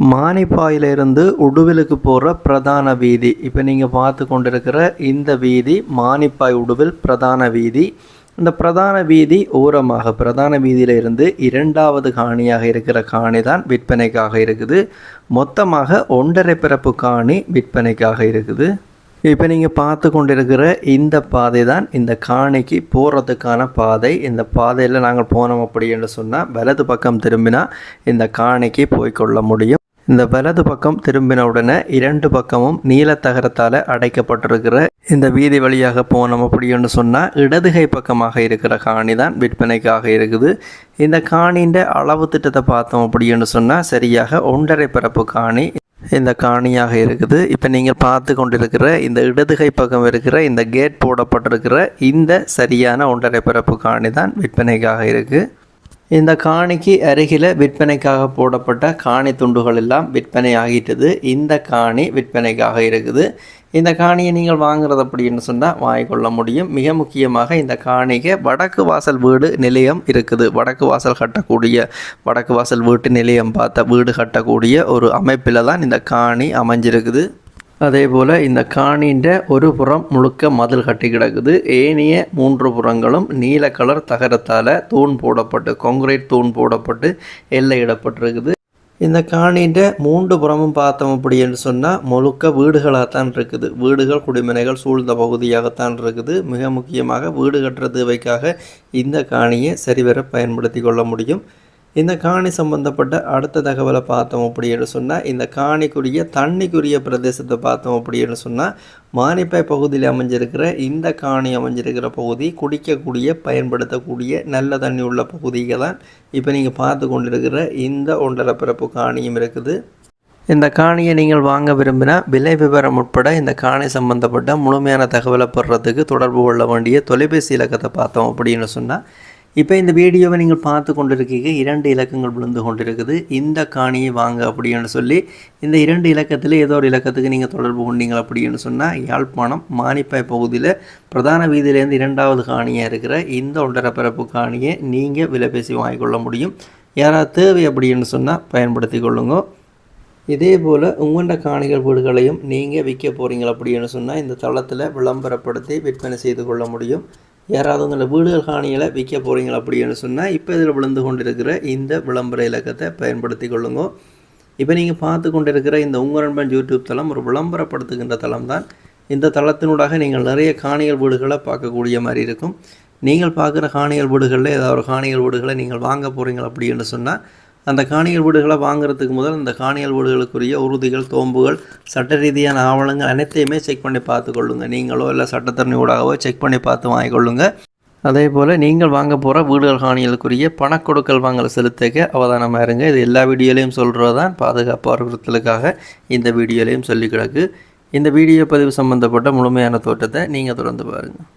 மானிப்பாயிலிருந்து உடுவிலுக்கு போகிற பிரதான வீதி. இப்போ நீங்கள் பார்த்து கொண்டிருக்கிற இந்த வீதி மானிப்பாய் உடுவில் பிரதான வீதி. இந்த பிரதான வீதி ஓரமாக பிரதான வீதியிலிருந்து இரண்டாவது காணியாக இருக்கிற காணி தான் விற்பனைக்காக இருக்குது. மொத்தமாக 1.5 பிறப்பு காணி விற்பனைக்காக இருக்குது. இப்போ நீங்கள் பார்த்து கொண்டிருக்கிற இந்த பாதை தான் இந்த காணிக்கு போகிறதுக்கான பாதை. இந்த பாதையில் நாங்கள் போனோம் அப்படின்னு சொன்னால் வலது பக்கம் திரும்பினா இந்த காணிக்கு போய்கொள்ள முடியும். இந்த வலது பக்கம் திரும்பின உடனே 2 பக்கமும் நீலத்தகரத்தால் அடைக்கப்பட்டிருக்கிற இந்த வீதி வழியாக போனோம் அப்படின்னு சொன்னால் இடதுகை பக்கமாக இருக்கிற காணி தான் விற்பனைக்காக இருக்குது. இந்த காணின்ற அளவு திட்டத்தை பார்த்தோம் அப்படின்னு சொன்னால் சரியாக 1.5 பிறப்பு காணி இந்த காணியாக இருக்குது. இப்போ நீங்கள் பார்த்து கொண்டிருக்கிற இந்த இடதுகை பக்கம் இருக்கிற இந்த கேட் போடப்பட்டிருக்கிற இந்த சரியான 1.5 பிறப்பு காணி தான் விற்பனைக்காக இருக்குது. இந்த காணிக்கு அருகில் விற்பனைக்காக போடப்பட்ட காணி துண்டுகள் எல்லாம் விற்பனை ஆகிட்டது. இந்த காணி விற்பனைக்காக இருக்குது. இந்த காணியை நீங்கள் வாங்குறது அப்படின்னு சொன்னால் வாங்கிக்கொள்ள முடியும். மிக முக்கியமாக இந்த காணிக்கு வடக்கு வாசல் வீடு நிலையம் இருக்குது. வடக்கு வாசல் வீட்டு நிலையம் பார்த்த வீடு கட்டக்கூடிய ஒரு அமைப்பில் தான் இந்த காணி அமைஞ்சிருக்குது. அதே போல் இந்த காணின்ற ஒரு புறம் முழுக்க மதில் கட்டி கிடக்குது. ஏனைய 3 புறங்களும் நீல கலர் தகரத்தால் தூண் போடப்பட்டு கான்கிரீட் தூண் போடப்பட்டு எல்லையிடப்பட்டிருக்குது. இந்த காணின்ற 3 புறமும் பார்த்தோம் அப்படின்னு சொன்னால் முழுக்க வீடுகளாகத்தான் இருக்குது. வீடுகள் குடிமனைகள் சூழ்ந்த பகுதியாகத்தான் இருக்குது. மிக முக்கியமாக வீடு கட்டுற தேவைக்காக இந்த காணியை சரிவர பயன்படுத்தி கொள்ள முடியும். இந்த காணி சம்பந்தப்பட்ட அடுத்த தகவலை பார்த்தோம் அப்படின்னு சொன்னால் இந்த காணிக்குரிய தண்ணிக்குரிய பிரதேசத்தை பார்த்தோம் அப்படின்னு சொன்னால் மானிப்பாய் பகுதியில் அமைஞ்சிருக்கிற இந்த காணி அமைஞ்சிருக்கிற பகுதி குடிக்கக்கூடிய பயன்படுத்தக்கூடிய நல்ல தண்ணி உள்ள பகுதிகள் தான் இப்போ நீங்கள் பார்த்து கொண்டிருக்கிற இந்த 1.5 பிறப்பு காணியும் இருக்குது. இந்த காணியை நீங்கள் வாங்க விரும்பினா விலை விவரம் உட்பட இந்த காணி சம்பந்தப்பட்ட முழுமையான தகவலை பெறுறதுக்கு தொடர்பு கொள்ள வேண்டிய தொலைபேசி இலக்கத்தை பார்த்தோம் அப்படின்னு சொன்னால் இப்போ இந்த வீடியோவை நீங்கள் பார்த்து கொண்டிருக்கீங்க 2 இலக்கங்கள் விழுந்து கொண்டிருக்குது. இந்த காணியை வாங்க அப்படின்னு சொல்லி இந்த 2 இலக்கத்தில் ஏதோ ஒரு இலக்கத்துக்கு நீங்கள் தொடர்பு கொண்டீங்க அப்படின்னு சொன்னால் யாழ்ப்பாணம் மானிப்பாய் பகுதியில் பிரதான வீதியிலேருந்து 2வது காணியாக இருக்கிற இந்த 1.5 பிறப்பு காணியை நீங்கள் விலை பேசி வாங்கிக்கொள்ள முடியும். யாராவது தேவை அப்படின்னு சொன்னால் பயன்படுத்தி கொள்ளுங்க. இதே போல் உங்களோட காணிகள் வீடுகளையும் நீங்கள் விற்க போகிறீங்க அப்படின்னு சொன்னால் இந்த தளத்தில் விளம்பரப்படுத்தி விற்பனை செய்து கொள்ள முடியும். யாராவது உங்களை வீடுகள் காணிகளை விற்க போகிறீங்க அப்படின்னு சொன்னால் இப்போ இதில் விழுந்து கொண்டிருக்கிற இந்த விளம்பர இலக்கத்தை பயன்படுத்தி கொள்ளுங்க. இப்போ நீங்கள் பார்த்து கொண்டிருக்கிற இந்த உங்கள் நண்பன் யூடியூப் தளம் ஒரு விளம்பரப்படுத்துகின்ற தளம் தான். இந்த தளத்தினூடாக நீங்கள் நிறைய காணிகள் வீடுகளை பார்க்கக்கூடிய மாதிரி இருக்கும். நீங்கள் பார்க்குற காணிகள் வீடுகளில் ஏதாவது ஒரு காணிகள் வீடுகளை நீங்கள் வாங்க போகிறீங்க அப்படின்னு சொன்னால் அந்த காணிகள் வீடுகளை வாங்குறதுக்கு முதல் அந்த காணிகள் வீடுகளுக்குரிய உறுதிகள் தோம்புகள் சட்ட ரீதியான ஆவணங்கள் அனைத்தையுமே செக் பண்ணி பார்த்து கொள்ளுங்கள். நீங்களோ இல்லை சட்டத்தரணி ஊடாகவோ செக் பண்ணி பார்த்து வாங்கிக்கொள்ளுங்க. அதே போல் நீங்கள் வாங்க போகிற வீடுகள் காணிகளுக்குரிய பணக்கொடுக்கல் வாங்கலை செலுத்திக்க அவதானமாக இருங்க. இது எல்லா வீடியோலையும் சொல்கிறது தான் பாதுகாப்பு அறிவுறுத்தலுக்காக இந்த வீடியோலையும் சொல்லி கிடக்கு. இந்த வீடியோ பதிவு சம்மந்தப்பட்ட முழுமையான தோற்றத்தை நீங்கள் தொடர்ந்து பாருங்கள்.